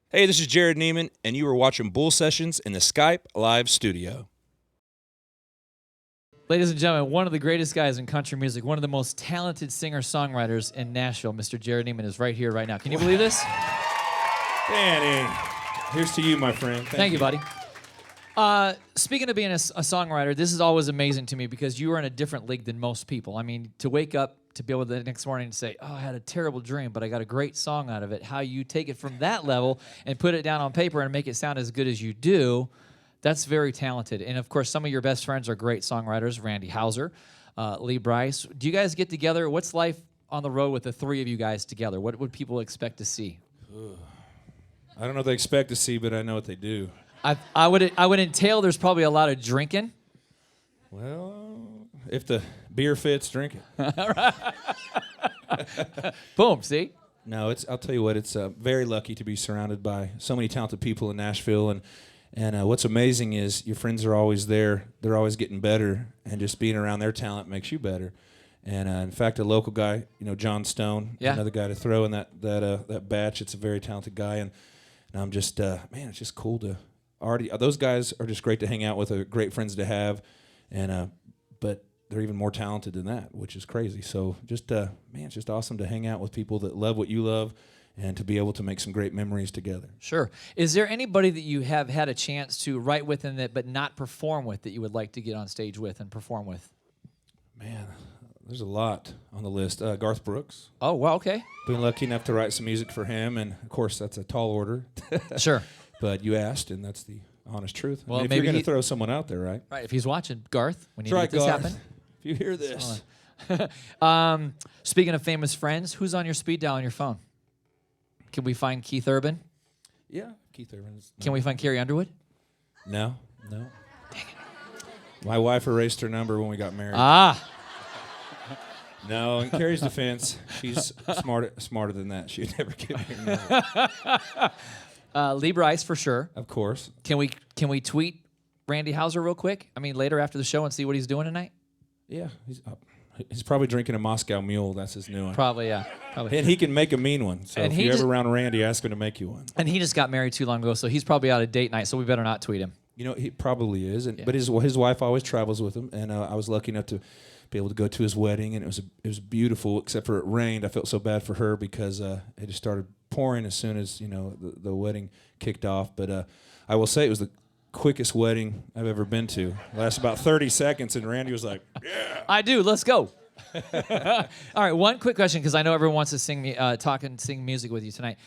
Hey, this is Jerrod Niemann, and you are watching Bull Sessions in the Skype live studio. Ladies and gentlemen, one of the greatest guys in country music, one of the most talented singer-songwriters in Nashville, Mr. Jerrod Niemann is right here, right now. Can you believe this? Danny, here's to you, my friend. Thank you, buddy. Speaking of being a songwriter, this is always amazing to me because you are in a different league than most people. I mean, to wake up, to be able to the next morning and say, oh, I had a terrible dream, but I got a great song out of it. How you take it from that level and put it down on paper and make it sound as good as you do, that's very talented. And, of course, some of your best friends are great songwriters, Randy Houser, Lee Brice. Do you guys get together? What's life on the road with the three of you guys together? What would people expect to see? I don't know what they expect to see, but I know what they do. I would entail there's probably a lot of drinking. Well, if the beer fits, drink it. Boom, see? No, I'll tell you what, it's very lucky to be surrounded by so many talented people in Nashville. And what's amazing is your friends are always there. They're always getting better. And just being around their talent makes you better. And in fact, a local guy, John Stone, another guy to throw in that batch. It's a very talented guy. And I'm just, man, it's just cool to those guys are just great to hang out with, great friends to have. And but they're even more talented than that, which is crazy. So just, man, it's just awesome to hang out with people that love what you love and to be able to make some great memories together. Sure. Is there anybody that you have had a chance to write with but not perform with that you would like to get on stage with and perform with? Man, there's a lot on the list. Garth Brooks. Oh, well, okay. Been lucky enough to write some music for him, and, of course, that's a tall order. Sure. But you asked, and that's the honest truth. Well, if you're going to throw someone out there, right? Right. If he's watching, Garth, when you make this happen. If you hear this. Speaking of famous friends, who's on your speed dial on your phone? Can we find Keith Urban? Yeah, Keith Urban. Can we find Carrie Underwood? No. Dang it. My wife erased her number when we got married. Ah. No, in Carrie's defense, she's smarter than that. She'd never give me her number. Lee Brice, for sure. Of course. Can we tweet Randy Houser real quick? I mean, later after the show and see what he's doing tonight? Yeah, he's probably drinking a Moscow Mule. That's his new one. Probably, yeah. Probably. And he can make a mean one. So if you're ever around Randy, ask him to make you one. And he just got married too long ago, so he's probably out of date night, so we better not tweet him. He probably is. But his wife always travels with him, and I was lucky enough to be able to go to his wedding, and it was beautiful, except for it rained. I felt so bad for her because it just started pouring as soon as the wedding kicked off. But I will say it was the quickest wedding I've ever been to. It lasted about 30 seconds, and Randy was like, "Yeah, I do. Let's go." All right, one quick question, because I know everyone wants to sing music with you tonight.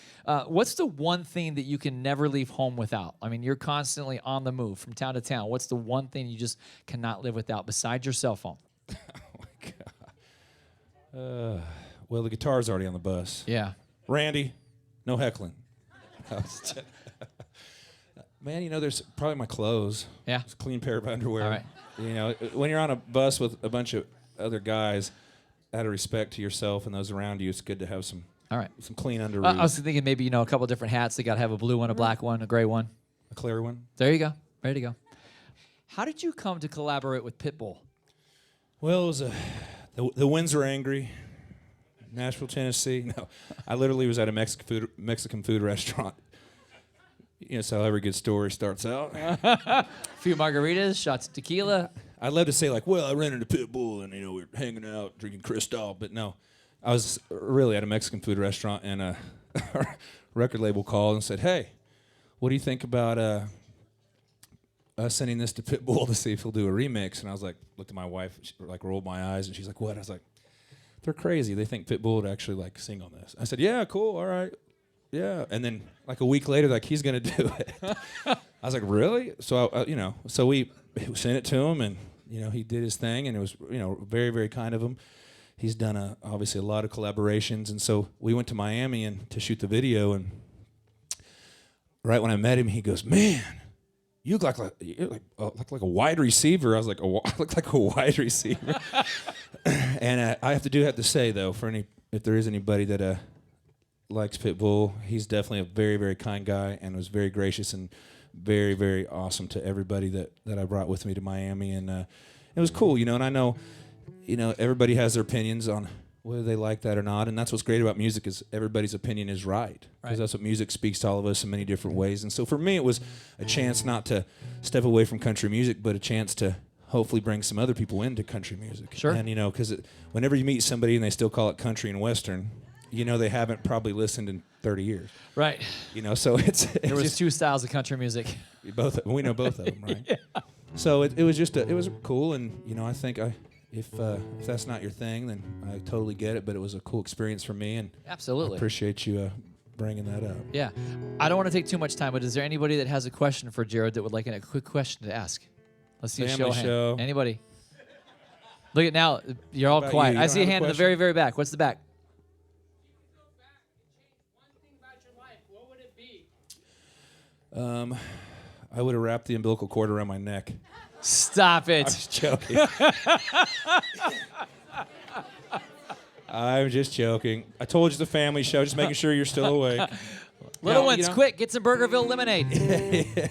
What's the one thing that you can never leave home without? I mean, you're constantly on the move from town to town. What's the one thing you just cannot live without besides your cell phone? Oh my God. Well, the guitar's already on the bus. Yeah. Randy, no heckling. Man, there's probably my clothes. Yeah. It's a clean pair of underwear. All right. When you're on a bus with a bunch of other guys, out of respect to yourself and those around you, it's good to have some clean underwear. I was thinking maybe, a couple different hats. They got to have a blue one, a black one, a gray one. A clear one. There you go. Ready to go. How did you come to collaborate with Pitbull? Well, it was the winds were angry. Nashville, Tennessee. No, I literally was at a Mexican food restaurant. That's how every good story starts out. A few margaritas, shots of tequila. I'd love to say, I ran into Pitbull and, we were hanging out, drinking Cristal. But no, I was really at a Mexican food restaurant, and a record label called and said, hey, what do you think about us sending this to Pitbull to see if he'll do a remix? And I was like, looked at my wife, she rolled my eyes, and she's like, what? I was like, they're crazy. They think Pitbull would actually, sing on this. I said, yeah, cool, all right. Yeah, and then a week later, he's gonna do it. I was like, really? So so we sent it to him, and he did his thing, and it was very, very kind of him. He's done obviously a lot of collaborations, and so we went to Miami to shoot the video, and right when I met him, he goes, man, you look like a wide receiver. I was like, I look like a wide receiver. And I have to say though, if there is anybody that likes Pitbull, he's definitely a very, very kind guy and was very gracious and very, very awesome to everybody that I brought with me to Miami. And it was cool, and I know, everybody has their opinions on whether they like that or not. And that's what's great about music is everybody's opinion is right. Because that's what music speaks to all of us in many different ways. And so for me, it was a chance not to step away from country music, but a chance to hopefully bring some other people into country music. Sure. And, because whenever you meet somebody and they still call it country and western, they haven't probably listened in 30 years. Right. So there was two styles of country music. We know both of them, right? Yeah. So it was just it was cool, and I think if that's not your thing, then I totally get it. But it was a cool experience for me, and absolutely I appreciate you bringing that up. Yeah, I don't want to take too much time, but is there anybody that has a question for Jerrod that would like a quick question to ask? Let's see a show of hands. Anybody? Look at now, you're all quiet. I see a hand in the very, very back. What's the back? I would have wrapped the umbilical cord around my neck. Stop it. I'm just joking. I'm just joking. I told you it's a family show, just making sure you're still awake. Little ones, quick, get some Burgerville lemonade.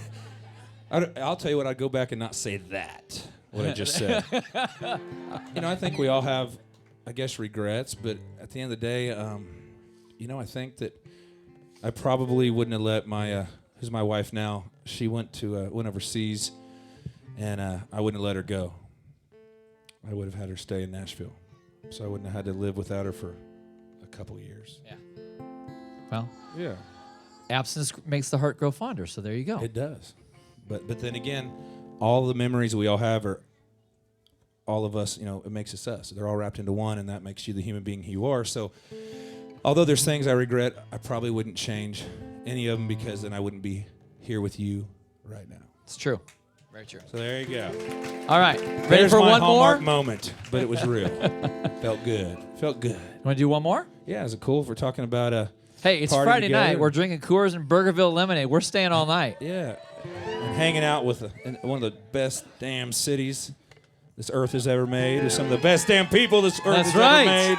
I'll tell you what, I'd go back and not say that, what I just said. I think we all have, I guess, regrets, but at the end of the day, I think that I probably wouldn't have let who's my wife now, she went overseas, and I wouldn't have let her go. I would have had her stay in Nashville, so I wouldn't have had to live without her for a couple of years. Yeah. Well. Yeah. Absence makes the heart grow fonder, so there you go. It does. But then again, all the memories we all have are, all of us, it makes us us. They're all wrapped into one, and that makes you the human being who you are. So although there's things I regret, I probably wouldn't change any of them, because then I wouldn't be here with you right now. It's true. Very true. So there you go. All right. Ready There's for my one Hallmark more? moment, but it was real. Felt good. Felt good. You want to do one more? Yeah, is it cool if we're talking about a Hey, it's party Friday together? night. We're drinking Coors and Burgerville lemonade. We're staying all night. Yeah. And hanging out with in one of the best damn cities this earth has ever made, with some of the best damn people this earth has ever made.